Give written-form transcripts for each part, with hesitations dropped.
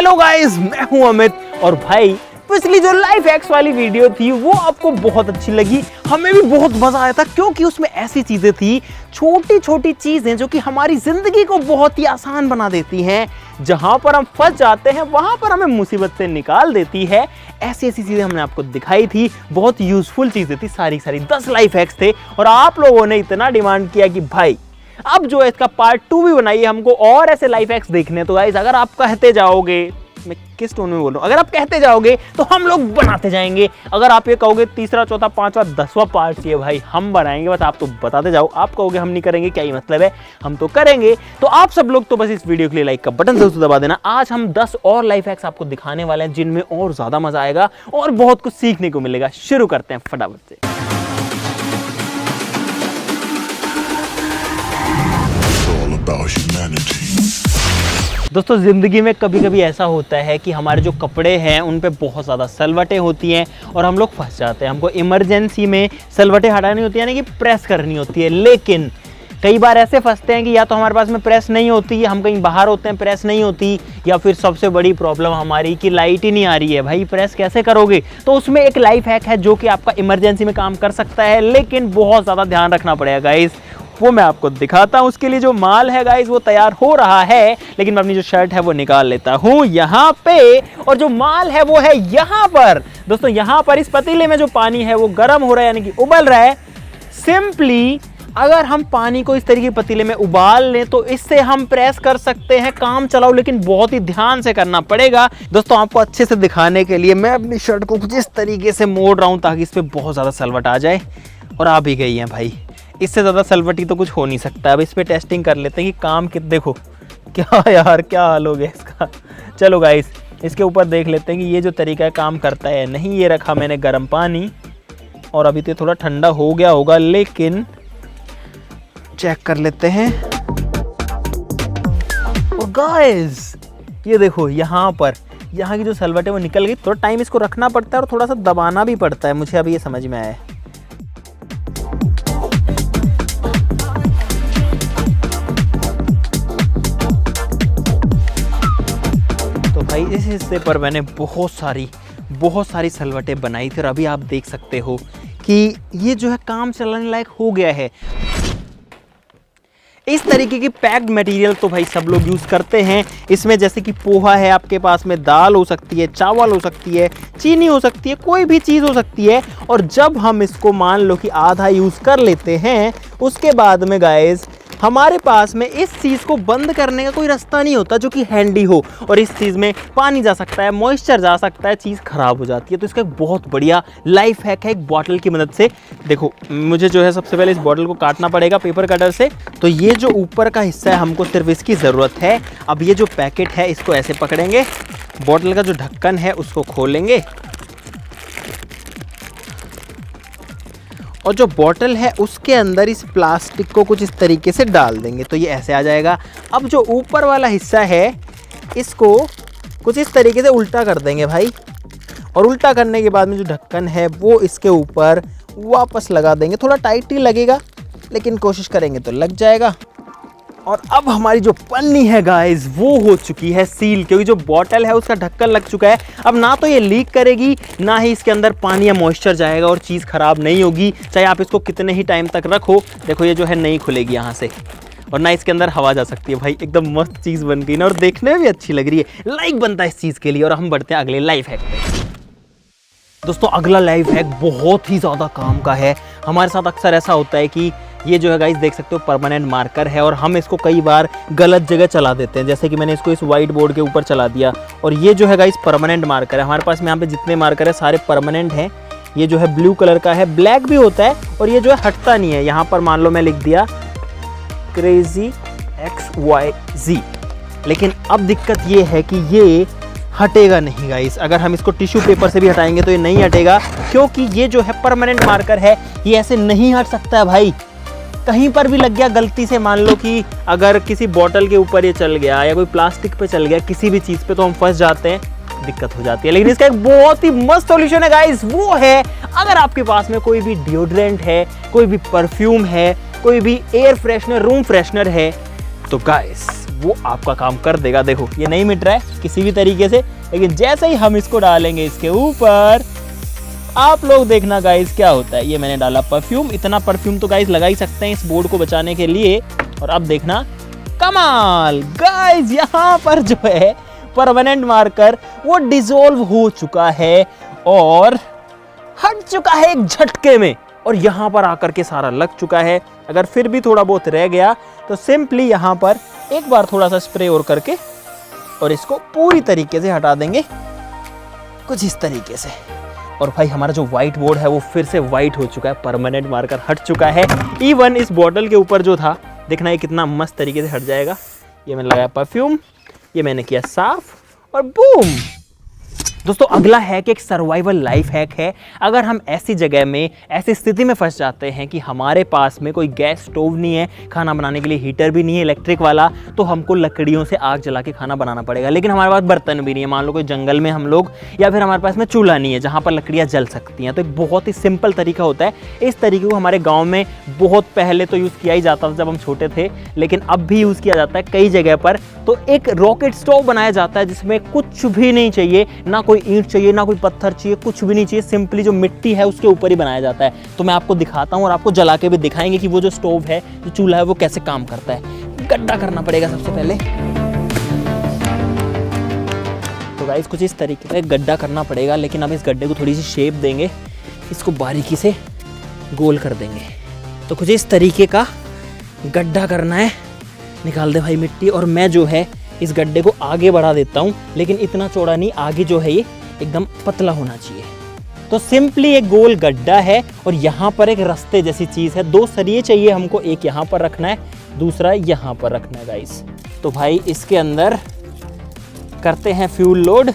Hello guys, मैं हूं अमित। और भाई पिछली जो लाइफ हैक्स वाली वीडियो थी वो आपको बहुत अच्छी लगी, हमें भी बहुत मजा आया था, क्योंकि उसमें ऐसी चीजें थी, छोटी छोटी चीजें जो कि हमारी जिंदगी को बहुत ही आसान बना देती हैं। जहां पर हम फंस जाते हैं वहां पर हमें मुसीबत से निकाल देती है। ऐसी ऐसी चीजें हमने आपको दिखाई थी, बहुत यूजफुल चीजें थी, सारी 10 लाइफ हैक्स थे। और आप लोगों ने इतना डिमांड किया कि भाई अब जो है इसका पार्ट 2 भी बनाइए, हमको और ऐसे लाइफ हैक्स देखने। तो गाइस अगर आप कहते जाओगे, मैं किस टोन में बोल रहा हूं, अगर आप कहते जाओगे तो हम लोग बनाते जाएंगे। अगर आप ये कहोगे तीसरा, चौथा, पांचवा, 10वां पार्ट चाहिए, भाई हम बनाएंगे, बस आप तो बताते जाओ। आप कहोगे हम नहीं करेंगे, क्या ही मतलब है, हम तो करेंगे। तो आप सब लोग तो बस इस वीडियो के लिए लाइक का बटन जरूर दबा देना। आज हम 10 और लाइफ हैक्स आपको दिखाने वाले हैं जिनमें और ज्यादा मजा आएगा और बहुत कुछ सीखने को मिलेगा। शुरू करते हैं फटाफट से। दोस्तों जिंदगी में कभी कभी ऐसा होता है कि हमारे जो कपड़े हैं उन पे बहुत ज़्यादा सलवटें होती हैं और हम लोग फंस जाते हैं। हमको इमरजेंसी में सलवटें हटानी होती है, यानी कि प्रेस करनी होती है। लेकिन कई बार ऐसे फंसते हैं कि या तो हमारे पास में प्रेस नहीं होती, या हम कहीं बाहर होते हैं प्रेस नहीं होती, या फिर सबसे बड़ी प्रॉब्लम हमारी कि लाइट ही नहीं आ रही है। भाई प्रेस कैसे करोगे? तो उसमें एक लाइफ हैक है जो कि आपका इमरजेंसी में काम कर सकता है, लेकिन बहुत ज़्यादा ध्यान रखना पड़ेगा गाइस। वो मैं आपको दिखाता हूं। उसके लिए जो माल है गाइस वो तैयार हो रहा है, लेकिन मैं अपनी जो शर्ट है वो निकाल लेता हूं यहाँ पे। और जो माल है वो है यहाँ पर। दोस्तों यहाँ पर इस पतीले में जो पानी है वो गर्म हो रहा है, यानी कि उबल रहा है। सिंपली अगर हम पानी को इस तरीके पतीले में उबाल लें तो इससे हम प्रेस कर सकते हैं। काम चलाओ, लेकिन बहुत ही ध्यान से करना पड़ेगा। दोस्तों आपको अच्छे से दिखाने के लिए मैं अपनी शर्ट को कुछ इस तरीके से मोड़ रहा हूं ताकि इस पर बहुत ज़्यादा सलवट आ जाए। और आ भी गई है भाई, इससे ज़्यादा सलवटी तो कुछ हो नहीं सकता। अब इस पे टेस्टिंग कर लेते हैं कि काम कितना। देखो क्या यार, क्या हाल हो गया इसका। चलो गाइस इसके ऊपर देख लेते हैं कि ये जो तरीका है काम करता है नहीं। ये रखा मैंने गर्म पानी और अभी तो थोड़ा ठंडा हो गया होगा, लेकिन चेक कर लेते हैं। और गाइस ये देखो यहाँ की जो सलवट है वो निकल गई। थोड़ा टाइम इसको रखना पड़ता है और थोड़ा सा दबाना भी पड़ता है, मुझे अभी ये समझ में आया है। भाई इस हिस्से पर मैंने बहुत सारी सलवटें बनाई थी और अभी आप देख सकते हो कि ये जो है काम चलाने लायक हो गया है। इस तरीके की पैक्ड मटेरियल तो भाई सब लोग यूज़ करते हैं। इसमें जैसे कि पोहा है, आपके पास में दाल हो सकती है, चावल हो सकती है, चीनी हो सकती है, कोई भी चीज़ हो सकती है। और जब हम इसको मान लो कि आधा यूज़ कर लेते हैं, उसके बाद में गाइस हमारे पास में इस चीज़ को बंद करने का कोई रास्ता नहीं होता जो कि हैंडी हो। और इस चीज़ में पानी जा सकता है, मॉइस्चर जा सकता है, चीज़ ख़राब हो जाती है। तो इसका एक बहुत बढ़िया लाइफ हैक है एक बॉटल की मदद से। देखो मुझे जो है सबसे पहले इस बॉटल को काटना पड़ेगा पेपर कटर से। तो ये जो ऊपर का हिस्सा है हमको सिर्फ इसकी ज़रूरत है। अब ये जो पैकेट है इसको ऐसे पकड़ेंगे, बॉटल का जो ढक्कन है उसको खोलेंगे और जो बॉटल है उसके अंदर इस प्लास्टिक को कुछ इस तरीके से डाल देंगे तो ये ऐसे आ जाएगा। अब जो ऊपर वाला हिस्सा है इसको कुछ इस तरीके से उल्टा कर देंगे भाई, और उल्टा करने के बाद में जो ढक्कन है वो इसके ऊपर वापस लगा देंगे। थोड़ा टाइट ही लगेगा, लेकिन कोशिश करेंगे तो लग जाएगा। और अब हमारी जो पन्नी है गाइस वो हो चुकी है सील, क्योंकि जो बॉटल है उसका ढक्कन लग चुका है। अब ना तो ये लीक करेगी, ना ही इसके अंदर पानी या मॉइस्चर जाएगा, और चीज़ ख़राब नहीं होगी, चाहे आप इसको कितने ही टाइम तक रखो। देखो ये जो है नहीं खुलेगी यहाँ से, और ना इसके अंदर हवा जा सकती है। भाई एकदम मस्त चीज़ बन गई ना, और देखने में भी अच्छी लग रही है। लाइक बनता है इस चीज़ के लिए। और हम बढ़ते हैं अगले लाइफ हैक पे। दोस्तों अगला लाइफ हैक बहुत ही ज़्यादा काम का है। हमारे साथ अक्सर ऐसा होता है कि ये जो है गाइस देख सकते हो परमानेंट मार्कर है, और हम इसको कई बार गलत जगह चला देते हैं। जैसे कि मैंने इसको इस वाइट बोर्ड के ऊपर चला दिया, और ये जो है गाइस परमानेंट मार्कर है। हमारे पास में यहाँ पे जितने मार्कर है सारे परमानेंट हैं। ये जो है ब्लू कलर का है, ब्लैक भी होता है, और ये जो है हटता नहीं है। यहाँ पर मान लो मैं लिख दिया क्रेजी XYZ, लेकिन अब दिक्कत ये है कि ये हटेगा नहीं गाइस। अगर हम इसको टिश्यू पेपर से भी हटाएंगे तो ये नहीं हटेगा, क्योंकि ये जो है परमानेंट मार्कर है, ये ऐसे नहीं हट सकता है भाई। कहीं पर भी लग गया गलती से, मान लो कि अगर किसी बॉटल के ऊपर ये चल गया या कोई प्लास्टिक पे चल गया, किसी भी चीज़ पे, तो हम फंस जाते हैं, दिक्कत हो जाती है। लेकिन इसका एक बहुत ही मस्त सॉल्यूशन है गाइस, वो है अगर आपके पास में कोई भी डिओड्रेंट है, कोई भी परफ्यूम है, कोई भी एयर फ्रेशनर, रूम फ्रेशनर है, तो गाइस वो आपका काम कर देगा। देखो ये नहीं मिट रहा है किसी भी तरीके से, लेकिन जैसे ही हम इसको डालेंगे इसके ऊपर, आप लोग देखना गाइस क्या होता है। ये मैंने डाला परफ्यूम, इतना परफ्यूम तो गाइस लगा ही सकते हैं इस बोर्ड को बचाने के लिए। और अब देखना कमाल गाइस, यहाँ पर जो है परमानेंट मार्कर वो डिसॉल्व हो चुका है और हट चुका है एक झटके में, और यहाँ पर आकर के सारा लग चुका है। अगर फिर भी थोड़ा बहुत रह गया तो सिंपली यहाँ पर एक बार थोड़ा सा स्प्रे और करके और इसको पूरी तरीके से हटा देंगे कुछ इस तरीके से। और भाई हमारा जो व्हाइट बोर्ड है वो फिर से व्हाइट हो चुका है, परमानेंट मार्कर हट चुका है। इवन इस बॉटल के ऊपर जो था, देखना ये कितना मस्त तरीके से हट जाएगा। ये मैंने लगाया परफ्यूम, ये मैंने किया साफ और बूम। दोस्तों अगला हैक एक सर्वाइवल लाइफ हैक है। अगर हम ऐसी जगह में, ऐसी स्थिति में फंस जाते हैं कि हमारे पास में कोई गैस स्टोव नहीं है, खाना बनाने के लिए हीटर भी नहीं है इलेक्ट्रिक वाला, तो हमको लकड़ियों से आग जला के खाना बनाना पड़ेगा। लेकिन हमारे पास बर्तन भी नहीं है, मान लो कोई जंगल में हम लोग, या फिर हमारे पास में चूल्हा नहीं है जहाँ पर लकड़ियाँ जल सकती हैं। तो एक बहुत ही सिंपल तरीका होता है। इस तरीके को हमारे गाँव में बहुत पहले तो यूज़ किया ही जाता था जब हम छोटे थे, लेकिन अब भी यूज़ किया जाता है कई जगह पर। तो एक रॉकेट स्टोव बनाया जाता है जिसमें कुछ भी नहीं चाहिए, ना कोई ईंट चाहिए, ना कोई पत्थर चाहिए, कुछ भी नहीं चाहिए, सिंपली जो मिट्टी है उसके ऊपर ही बनाया जाता है। तो मैं आपको दिखाता हूँ और आपको जला के भी दिखाएंगे कि वो जो स्टोव है, जो चूल्हा है, वो कैसे काम करता है। गड्ढा करना पड़ेगा सबसे पहले। तो गाइस कुछ इस तरीके का गड्ढा करना पड़ेगा, लेकिन अब इस गड्ढे को थोड़ी सी शेप देंगे, इसको बारीकी से गोल कर देंगे। तो कुछ इस तरीके का गड्ढा करना है। निकाल दे भाई मिट्टी, और मैं जो है इस गड्ढे को आगे बढ़ा देता हूँ, लेकिन इतना चौड़ा नहीं, आगे जो है ये एकदम पतला होना चाहिए। तो सिंपली एक गोल गड्ढा है और यहाँ पर एक रास्ते जैसी चीज़ है। 2 सरिये चाहिए हमको, एक यहाँ पर रखना है, दूसरा यहाँ पर रखना है गाइस। तो भाई इसके अंदर करते हैं फ्यूल लोड,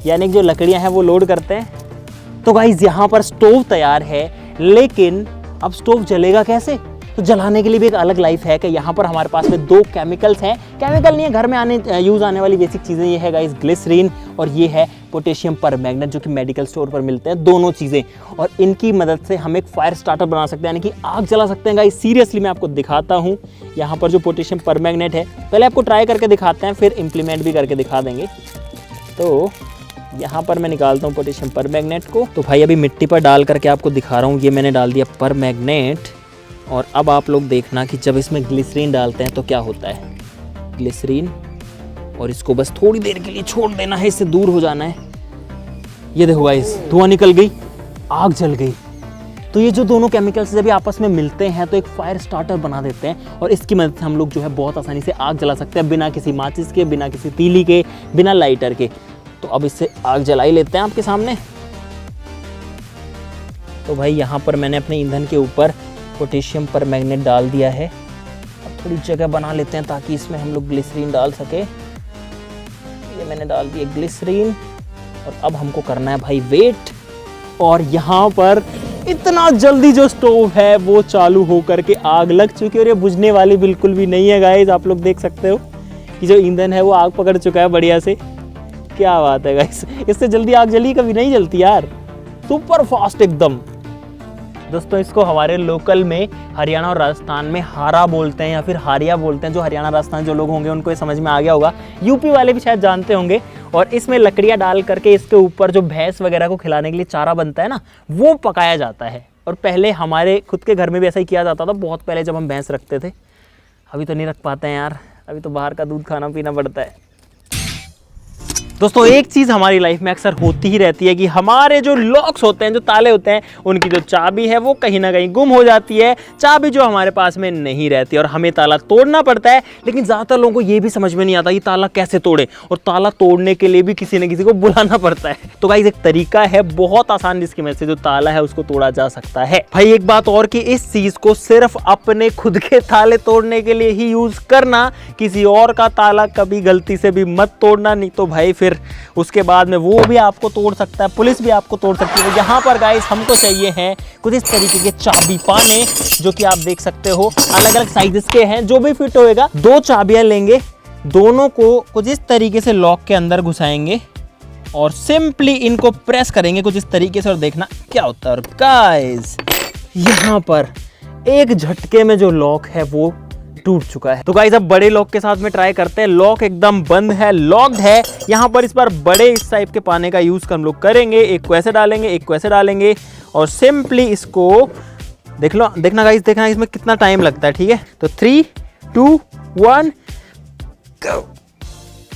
यानी कि जो लकड़ियाँ हैं वो लोड करते हैं। तो गाइस यहाँ पर स्टोव तैयार है, लेकिन अब स्टोव जलेगा कैसे? तो जलाने के लिए भी एक अलग लाइफ है कि यहाँ पर हमारे पास में 2 केमिकल्स हैं। केमिकल नहीं है, घर में यूज़ आने वाली बेसिक चीज़ें। ये है गाइस ग्लिसरीन और ये है पोटेशियम परमैंगनेट, जो कि मेडिकल स्टोर पर मिलते हैं, दोनों चीज़ें। और इनकी मदद से हम एक फायर स्टार्टर बना सकते हैं, यानी कि आग जला सकते हैं गाइस। सीरियसली मैं आपको दिखाता हूँ। यहाँ पर जो पोटेशियम परमैंगनेट है, पहले आपको ट्राई करके दिखाते हैं, फिर इम्प्लीमेंट भी करके दिखा देंगे। तो यहाँ पर मैं निकालता हूँ पोटेशियम परमैंगनेट को। तो भाई अभी मिट्टी पर डाल करके आपको दिखा रहा हूँ। ये मैंने डाल दिया परमैंगनेट, और अब आप लोग देखना कि जब इसमें ग्लिसरीन डालते हैं तो क्या होता है। ग्लिसरीन, और इसको बस थोड़ी देर के लिए छोड़ देना है, इससे दूर हो जाना है। ये देखो गाइस, धुआं निकल गई, आग जल गई। तो ये जो दोनों केमिकल्स जब आपस में मिलते हैं तो एक फायर स्टार्टर बना देते हैं, और इसकी मदद से हम लोग जो है बहुत आसानी से आग जला सकते हैं, बिना किसी माचिस के, बिना किसी तीली के, बिना लाइटर के। तो अब इससे आग जला ही लेते हैं आपके सामने। तो भाई यहाँ पर मैंने अपने ईंधन के ऊपर पोटेशियम परमैंगनेट डाल दिया है। अब थोड़ी जगह बना लेते हैं ताकि इसमें हम लोग ग्लिसरीन डाल सके। ये मैंने डाल दिया ग्लिसरीन, और अब हमको करना है भाई वेट। और यहाँ पर इतना जल्दी जो स्टोव है वो चालू हो करके आग लग चुकी है, और ये बुझने वाली बिल्कुल भी नहीं है गाइस। आप लोग देख सकते हो कि जो ईंधन है वो आग पकड़ चुका है बढ़िया से। क्या बात है गाइस, इससे जल्दी आग जली कभी नहीं जलती यार, सुपर फास्ट एकदम। दोस्तों इसको हमारे लोकल में हरियाणा और राजस्थान में हारा बोलते हैं, या फिर हारिया बोलते हैं। जो हरियाणा राजस्थान जो लोग होंगे उनको ये समझ में आ गया होगा, यूपी वाले भी शायद जानते होंगे। और इसमें लकड़ियाँ डाल करके इसके ऊपर जो भैंस वगैरह को खिलाने के लिए चारा बनता है ना, वो पकाया जाता है। और पहले हमारे खुद के घर में भी ऐसा ही किया जाता था, बहुत पहले जब हम भैंस रखते थे। अभी तो नहीं रख पाते हैं यार, अभी तो बाहर का दूध खाना पीना पड़ता है। दोस्तों एक चीज़ हमारी लाइफ में अक्सर होती ही रहती है कि हमारे जो लॉक्स होते हैं, जो ताले होते हैं, उनकी जो चाबी है वो कहीं ना कहीं गुम हो जाती है। चाबी जो हमारे पास में नहीं रहती और हमें ताला तोड़ना पड़ता है। लेकिन ज़्यादातर लोगों को ये भी समझ में नहीं आता कि ताला कैसे तोड़े, और ताला तोड़ने के लिए भी किसी न किसी को बुलाना पड़ता है। तो गाइस एक तरीका है बहुत आसान, जिसकी वजह से जो ताला है उसको तोड़ा जा सकता है। भाई एक बात और कि इस चीज़ को सिर्फ अपने खुद के ताले तोड़ने के लिए ही यूज़ करना, किसी और का ताला कभी गलती से भी मत तोड़ना, नहीं तो भाई फिर उसके बाद में वो भी आपको तोड़ सकता है, पुलिस भी आपको तोड़ सकती है। यहाँ पर गाइस हमको चाहिए हैं कुछ इस तरीके के चाबी पाने, जो कि आप देख सकते हो अलग अलग साइजेस के हैं, जो भी फिट होएगा। 2 चाबियां लेंगे, दोनों को कुछ इस तरीके से लॉक के अंदर घुसाएंगे और सिंपली इनको प्रेस करेंगे कुछ इस तरीके से, और देखना क्या होता है। और गाइस यहाँ पर एक झटके में जो लॉक है वो टूट चुका है। तो गाइस अब बड़े लॉक के साथ में ट्राई करते हैं। लॉक एकदम बंद है, लॉक्ड है। यहाँ पर इस बार बड़े इस टाइप के पाने का यूज हम लोग करेंगे। एक को ऐसे डालेंगे, एक को ऐसे डालेंगे और सिंपली इसको देखना गाइस, देखना इसमें कितना टाइम लगता है। ठीक है, तो 3, 2, 1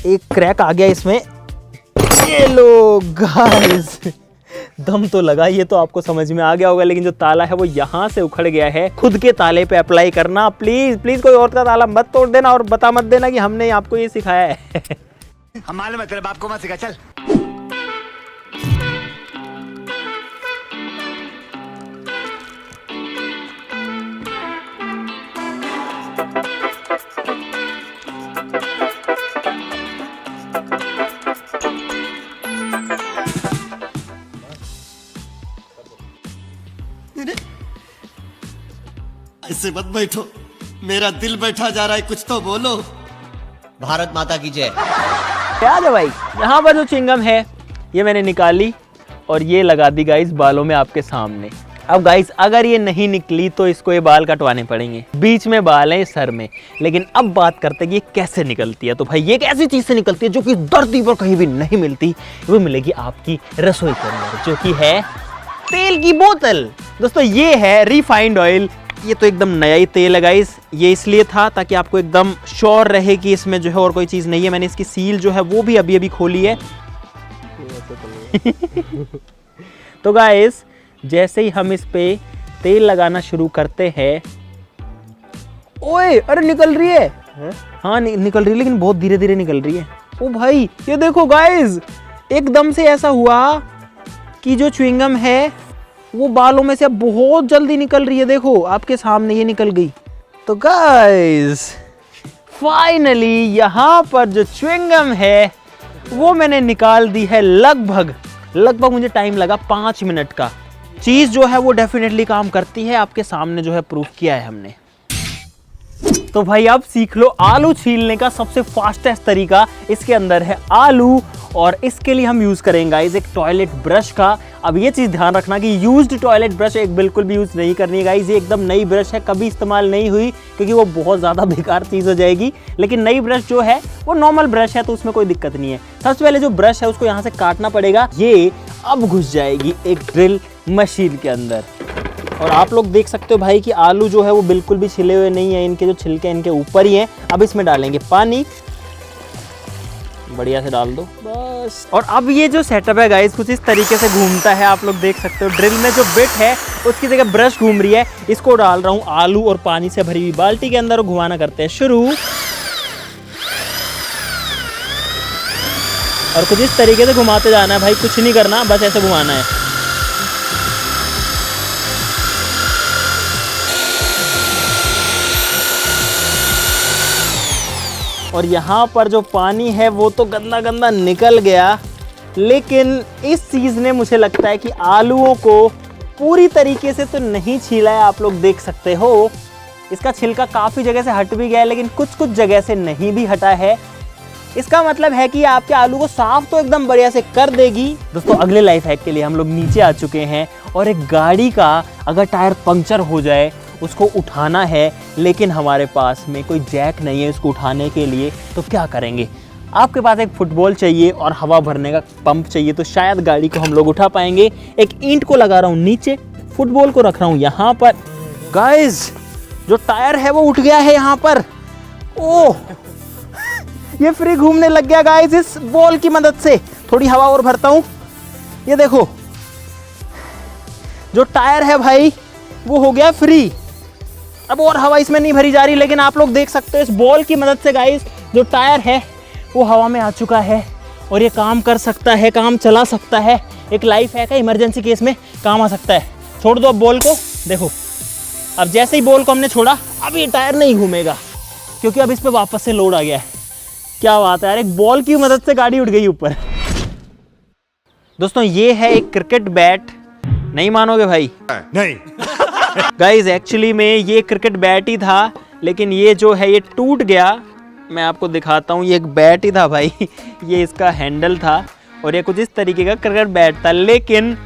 एक क्रैक आ गया इसमें। ये लो गाइस, दम तो लगा, ये तो आपको समझ में आ गया होगा, लेकिन जो ताला है वो यहाँ से उखड़ गया है। खुद के ताले पे अप्लाई करना प्लीज प्लीज, कोई और का ताला मत तोड़ देना और बता मत देना कि हमने आपको ये सिखाया है। हम मालूम है तेरे बाप को मत सिखा, चल। ऐसे मत बैठो, मेरा दिल बैठा जा रहा है, कुछ तो बोलो। भारत माता की जय। क्या है भाई, यहाँ पर जो चिंगम है ये मैंने निकाली और ये लगा दी गाइस बालों में आपके सामने। अब गाइस अगर ये नहीं निकली तो इसको ये बाल कटवाने पड़ेंगे। बीच में बाल है सर में, लेकिन अब बात करते हैं कि ये कैसे निकलती है। तो भाई ये एक ऐसी चीज से निकलती है जो कि धरती पर कहीं भी नहीं मिलती, वो मिलेगी आपकी रसोई के अंदर, जो कि है तेल की बोतल। दोस्तों ये है रिफाइंड ऑयल। ये तो एकदम नया ही तेल है गाइस, ये इसलिए था ताकि आपको एकदम श्योर रहे कि इसमें जो है और कोई चीज़ नहीं है। मैंने इसकी सील जो है वो भी अभी अभी खोली है। तो गाइस जैसे ही हम इस पे तेल लगाना शुरू करते हैं, ओए अरे निकल रही है, हाँ निकल रही है, लेकिन बहुत धीरे धीरे निकल रही है। ओ भाई ये देखो गाइस, एकदम से ऐसा हुआ कि जो च्युइंगम है वो बालों में से अब बहुत जल्दी निकल रही है। देखो आपके सामने ये निकल गई। तो गाइस फाइनली यहाँ पर जो च्युइंगम है वो मैंने निकाल दी है। लगभग मुझे टाइम लगा 5 मिनट का। चीज जो है वो डेफिनेटली काम करती है, आपके सामने जो है प्रूफ किया है हमने। तो भाई अब सीख लो आलू छीलने का सबसे फास्टेस्ट तरीका। इसके अंदर है आलू और इसके लिए हम यूज करेंगे गाइस एक टॉयलेट ब्रश का। अब ये चीज ध्यान रखना कि यूज्ड टॉयलेट ब्रश एक बिल्कुल भी यूज नहीं करनी है गाइस। ये एकदम नई ब्रश है, कभी इस्तेमाल नहीं हुई, क्योंकि वो बहुत ज्यादा बेकार चीज हो जाएगी। लेकिन नई ब्रश जो है वो नॉर्मल ब्रश है, तो उसमें कोई दिक्कत नहीं है। सबसे पहले जो ब्रश है उसको यहाँ से काटना पड़ेगा। ये अब घुस जाएगी एक ड्रिल मशीन के अंदर। और आप लोग देख सकते हो भाई कि आलू जो है वो बिल्कुल भी छिले हुए नहीं है, इनके जो छिलके इनके ऊपर ही हैं। अब इसमें डालेंगे पानी, बढ़िया से डाल दो बस। और अब ये जो सेटअप है गाइस कुछ इस तरीके से घूमता है, आप लोग देख सकते हो। ड्रिल में जो बिट है उसकी जगह ब्रश घूम रही है। इसको डाल रहा हूँ आलू और पानी से भरी हुई बाल्टी के अंदर, घुमाना करते हैं शुरू। और कुछ इस तरीके से घुमाते जाना है भाई, कुछ नहीं करना, बस ऐसे घुमाना है। और यहाँ पर जो पानी है वो तो गंदा गंदा निकल गया, लेकिन इस चीज़ ने मुझे लगता है कि आलूओं को पूरी तरीके से तो नहीं छीला है। आप लोग देख सकते हो इसका छिलका काफ़ी जगह से हट भी गया है, लेकिन कुछ कुछ जगह से नहीं भी हटा है। इसका मतलब है कि आपके आलू को साफ तो एकदम बढ़िया से कर देगी। दोस्तों अगले लाइफ हैक के लिए हम लोग नीचे आ चुके हैं। और एक गाड़ी का अगर टायर पंक्चर हो जाए, उसको उठाना है, लेकिन हमारे पास में कोई जैक नहीं है उसको उठाने के लिए, तो क्या करेंगे? आपके पास एक फुटबॉल चाहिए और हवा भरने का पंप चाहिए, तो शायद गाड़ी को हम लोग उठा पाएंगे। एक ईंट को लगा रहा हूँ नीचे, फुटबॉल को रख रहा हूँ यहाँ पर। गाइस जो टायर है वो उठ गया है यहाँ पर। ओह ये फ्री घूमने लग गया गाइस इस बॉल की मदद से। थोड़ी हवा और भरता हूँ। ये देखो जो टायर है भाई वो हो गया फ्री। अब और हवा इसमें नहीं भरी जा रही, लेकिन आप लोग देख सकते हो इस बॉल की मदद से गाइस जो टायर है वो हवा में आ चुका है और ये काम कर सकता है, काम चला सकता है। एक लाइफ हैक है, इमरजेंसी केस में काम आ सकता है। छोड़ दो अब बॉल को। देखो अब जैसे ही बॉल को हमने छोड़ा, अब ये टायर नहीं घूमेगा क्योंकि अब इस पे वापस से लोड आ गया है। क्या बात है यार, एक बॉल की मदद से गाड़ी उठ गई ऊपर। दोस्तों ये है एक क्रिकेट बैट। नहीं मानोगे भाई? नहीं। गाइज एक्चुअली में ये क्रिकेट बैट ही था, लेकिन ये जो है ये टूट गया। मैं आपको दिखाता हूँ, ये एक बैट ही था भाई। ये इसका हैंडल था और ये कुछ इस तरीके का क्रिकेट बैट था, लेकिन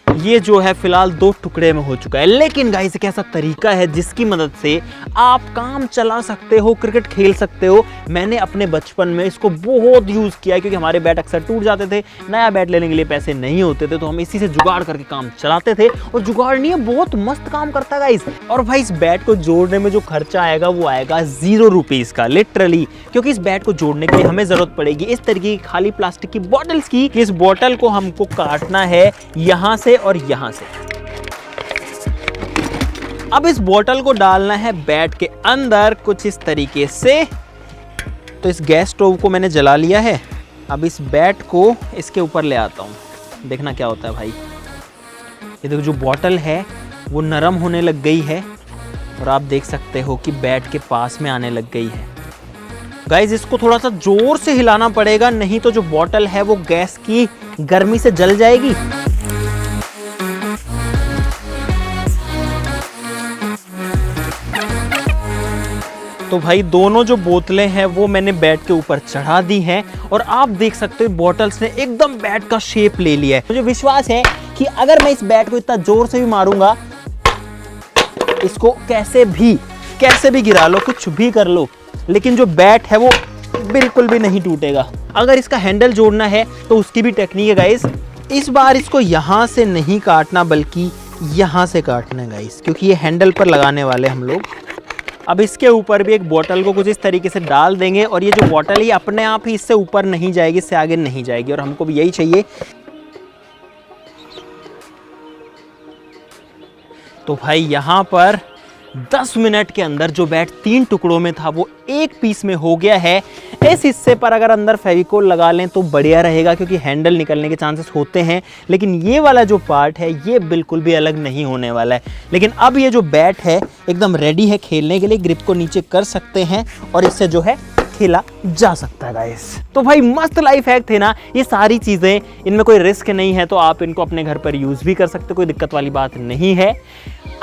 ये जो है फिलहाल 2 टुकड़े में हो चुका है। लेकिन गाइस एक ऐसा तरीका है जिसकी मदद से आप काम चला सकते हो, क्रिकेट खेल सकते हो। मैंने अपने बचपन में इसको बहुत यूज़ किया है क्योंकि हमारे बैट अक्सर टूट जाते थे, नया बैट लेने के लिए पैसे नहीं होते थे, तो हम इसी से जुगाड़ करके काम चलाते थे। और जुगाड़ नहीं है, बहुत मस्त काम करता है गाइस। और भाई इस बैट को जोड़ने में जो खर्चा आएगा वो आएगा 0 रुपीज़ का, लिटरली। क्योंकि इस बैट को जोड़ने के लिए हमें ज़रूरत पड़ेगी इस तरीके की खाली प्लास्टिक की बॉटल्स की। इस बॉटल को हमको काटना है यहाँ से और यहां से। अब इस बोतल को डालना है बैट के अंदर कुछ इस तरीके से। तो इस गैस स्टोव को मैंने जला लिया है। अब इस बैट को इसके ऊपर ले आता हूं, देखना क्या होता है भाई। ये देखो जो बोतल है वो नरम होने लग गई है और आप देख सकते हो कि बैट के पास में आने लग गई है। गाइस इसको थोड़ा सा जोर से हिलाना पड़ेगा, नहीं तो जो बोतल है वो गैस की गर्मी से जल जाएगी। तो भाई दोनों जो बोतलें हैं वो मैंने बैट के ऊपर चढ़ा दी हैं और आप देख सकते हो बोतल्स ने एकदम बैट का शेप ले लिया है। मुझे विश्वास है कि अगर मैं इस बैट को इतना जोर से भी मारूंगा, इसको कैसे भी गिरा लो, कुछ भी कर लो, लेकिन जो बैट है वो बिल्कुल भी नहीं टूटेगा। अगर इसका हैंडल जोड़ना है तो उसकी भी टेक्निक है गाइस। इस बार इसको यहाँ से नहीं काटना बल्कि यहाँ से काटना है गाइस, क्योंकि ये हैंडल पर लगाने वाले हम लोग। अब इसके ऊपर भी एक बोतल को कुछ इस तरीके से डाल देंगे और ये जो बोतल है ये अपने आप ही इससे ऊपर नहीं जाएगी, इससे आगे नहीं जाएगी, और हमको भी यही चाहिए। तो भाई यहाँ पर 10 मिनट के अंदर जो बैट 3 टुकड़ों में था वो 1 पीस में हो गया है। इस हिस्से पर अगर अंदर फेविकोल लगा लें तो बढ़िया रहेगा क्योंकि हैंडल निकलने के चांसेस होते हैं, लेकिन ये वाला जो पार्ट है ये बिल्कुल भी अलग नहीं होने वाला है। लेकिन अब ये जो बैट है एकदम रेडी है खेलने के लिए, ग्रिप को नीचे कर सकते हैं और इससे जो है खेला जा सकता है गाइस। तो भाई मस्त लाइफ हैक थे ना ये सारी चीजें, इनमें कोई रिस्क नहीं है, तो आप इनको अपने घर पर यूज भी कर सकते, कोई दिक्कत वाली बात नहीं है।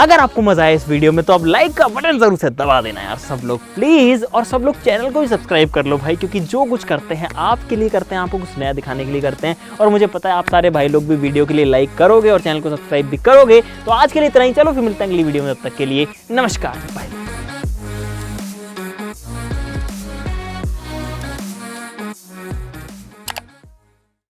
अगर आपको मजा आया इस वीडियो में तो आप लाइक का बटन जरूर से दबा देना यार सब लोग प्लीज, और सब लोग चैनल को भी सब्सक्राइब कर लो भाई, क्योंकि जो कुछ करते हैं आपके लिए करते हैं, आपको कुछ नया दिखाने के लिए करते हैं, और मुझे पता है आप सारे भाई लोग भी वीडियो के लिए लाइक करोगे और चैनल को सब्सक्राइब भी करोगे। तो आज के लिए इतना ही, चलो फिर मिलते हैं अगली वीडियो में, तब तक के लिए नमस्कार, बाय।